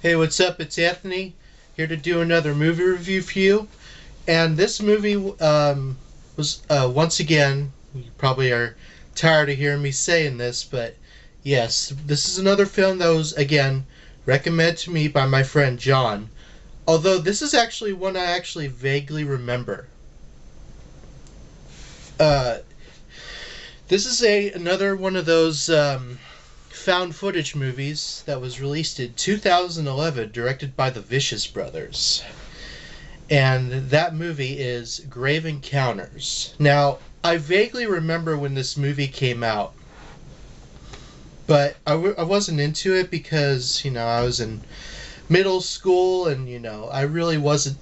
Hey, what's up? It's Anthony here to do another movie review for you. And this movie was once again, you probably are tired of hearing me saying this, but yes, this is another film that was again recommended to me by my friend Jon. Although this is actually one I actually vaguely remember. Uh, this is another one of those found footage movies that was released in 2011, directed by the Vicious Brothers. And that movie is Grave Encounters. Now, I vaguely remember when this movie came out, but I wasn't into it because, I was in middle school and, I really wasn't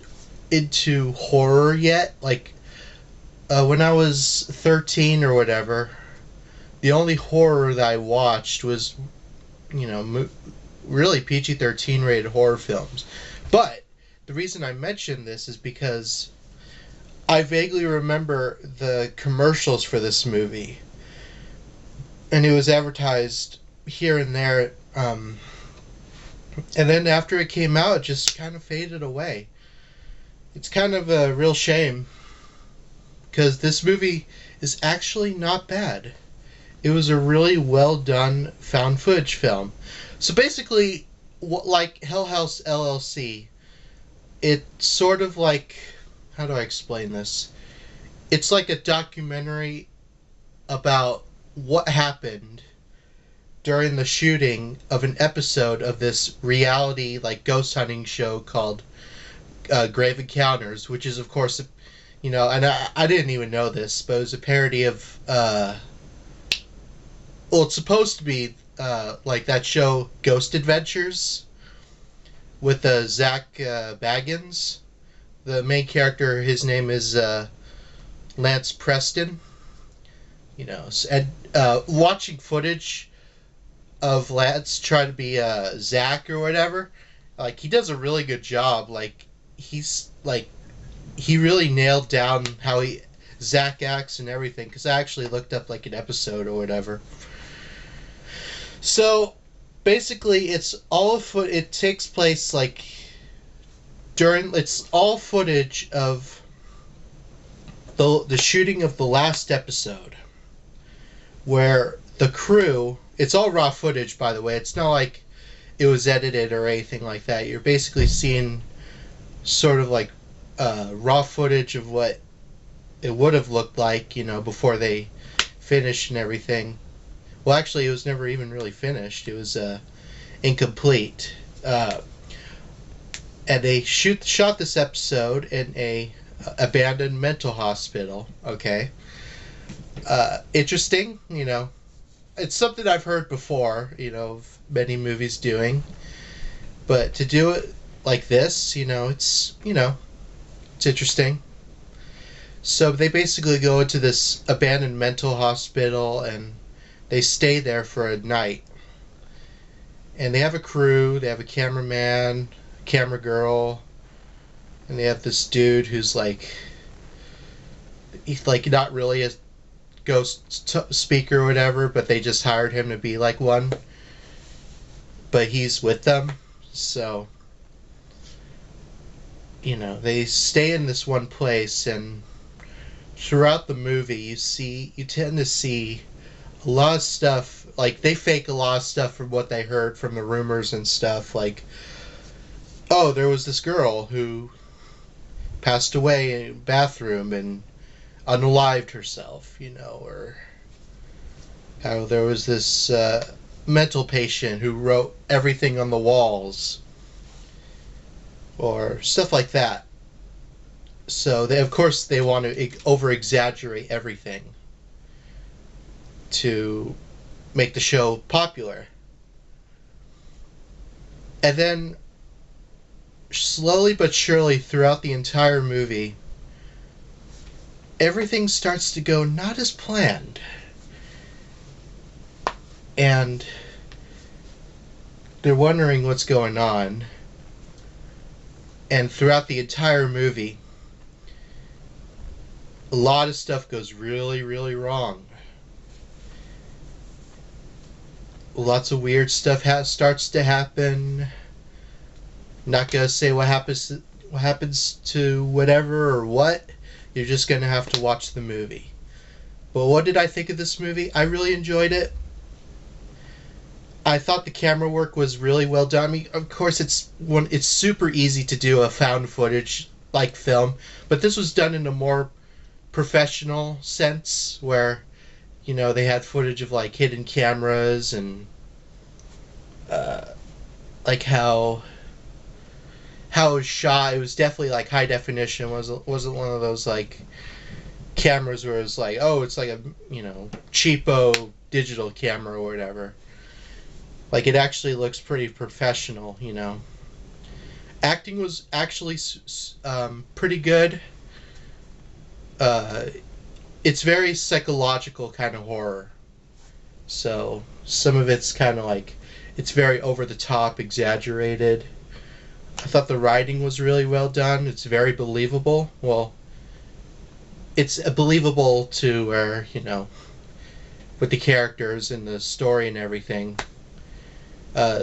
into horror yet. Like, when I was 13 or whatever, the only horror that I watched was, really PG-13 rated horror films. But the reason I mention this is because I vaguely remember the commercials for this movie. And it was advertised here and there. And then after it came out, it just kind of faded away. It's kind of a real shame, because this movie is actually not bad. It was a really well done found footage film. So basically, like Hell House LLC, it's sort of like, how do I explain this? It's like a documentary about what happened during the shooting of an episode of this reality like ghost hunting show called Grave Encounters, which is of course, and I didn't even know this, but it was a parody of well, it's supposed to be like that show Ghost Adventures with Zach Baggins. The main character, his name is Lance Preston. And watching footage of Lance try to be Zach or whatever, like he does a really good job. Like he really nailed down how Zach acts and everything. Because I actually looked up like an episode or whatever. So basically, it takes place like it's all footage of the shooting of the last episode, where the crew. It's all raw footage, by the way. It's not like it was edited or anything like that. You're basically seeing sort of like raw footage of what it would have looked like, before they finished and everything. Well, actually, it was never even really finished. It was incomplete. And they shot this episode in a abandoned mental hospital. Okay. Interesting, It's something I've heard before, of many movies doing. But to do it like this, it's interesting. So they basically go into this abandoned mental hospital and they stay there for a night. And they have a crew, they have a cameraman, camera girl, and they have this dude who's he's like not really a ghost speaker or whatever, but they just hired him to be like one. But he's with them, so they stay in this one place, and throughout the movie you tend to see a lot of stuff. Like they fake a lot of stuff from what they heard from the rumors and stuff, like, oh, there was this girl who passed away in a bathroom and unalived herself, or how there was this mental patient who wrote everything on the walls, or stuff like that. So of course they want to over exaggerate everything to make the show popular. And then slowly but surely throughout the entire movie, everything starts to go not as planned. And they're wondering what's going on. And throughout the entire movie, a lot of stuff goes really, really wrong. Lots of weird stuff starts to happen. Not gonna say what happens to whatever or what. You're just gonna have to watch the movie. But what did I think of this movie? I really enjoyed it. I thought the camera work was really well done. I mean, of course, it's super easy to do a found footage like film, but this was done in a more professional sense, where they had footage of like hidden cameras and like how it was shot. It was definitely like high definition. Wasn't one of those like cameras where it's like, oh, it's like a cheapo digital camera or whatever. Like, it actually looks pretty professional. Acting was actually pretty good. It's very psychological kind of horror. So some of it's kind of like, it's very over the top, exaggerated. I thought the writing was really well done. It's very believable. Well, it's believable to where, with the characters and the story and everything.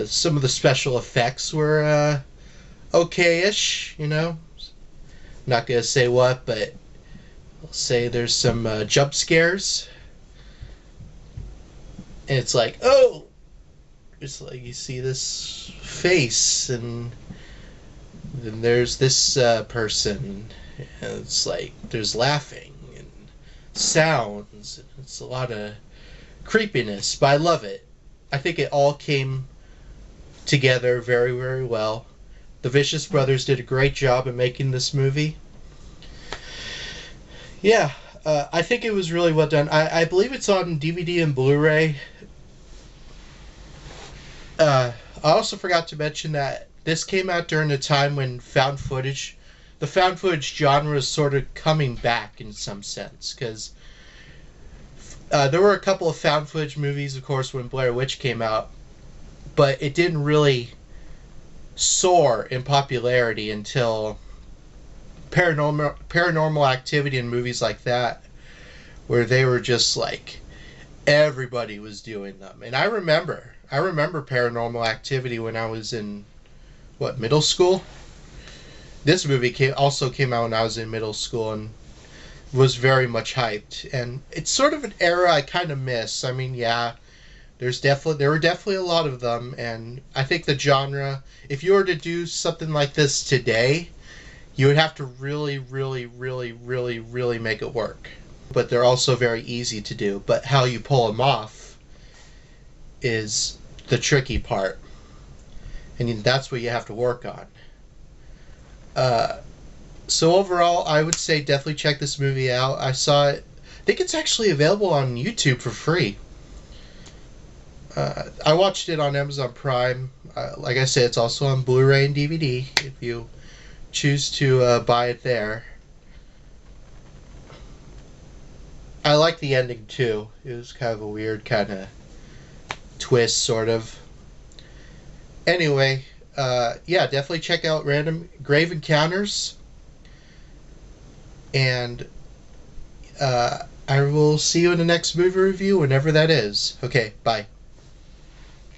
Some of the special effects were okay-ish, Not gonna say what, but I'll say there's some jump scares. And it's like, oh! It's like you see this face, and then there's this person. And it's like there's laughing and sounds. It's a lot of creepiness, but I love it. I think it all came together very, very well. The Vicious Brothers did a great job at making this movie. Yeah, I think it was really well done. I believe it's on DVD and Blu-ray. I also forgot to mention that this came out during a time when the found footage genre is sort of coming back in some sense, because there were a couple of found footage movies, of course, when Blair Witch came out, but it didn't really soar in popularity until paranormal activity and movies like that, where they were just like, everybody was doing them. And I remember Paranormal Activity when I was in middle school. This movie also came out when I was in middle school and was very much hyped. And it's sort of an era I kind of miss. I mean, yeah, there were definitely a lot of them, and I think the genre, if you were to do something like this today, you would have to really, really, really, really, really make it work. But they're also very easy to do. But how you pull them off is the tricky part. And that's what you have to work on. So overall, I would say definitely check this movie out. I saw it. I think it's actually available on YouTube for free. I watched it on Amazon Prime. Like I said, it's also on Blu-ray and DVD if you choose to buy it there. I like the ending too. It was kind of a weird kind of twist, sort of. Anyway, yeah, definitely check out Random Grave Encounters. And I will see you in the next movie review, whenever that is. Okay, bye.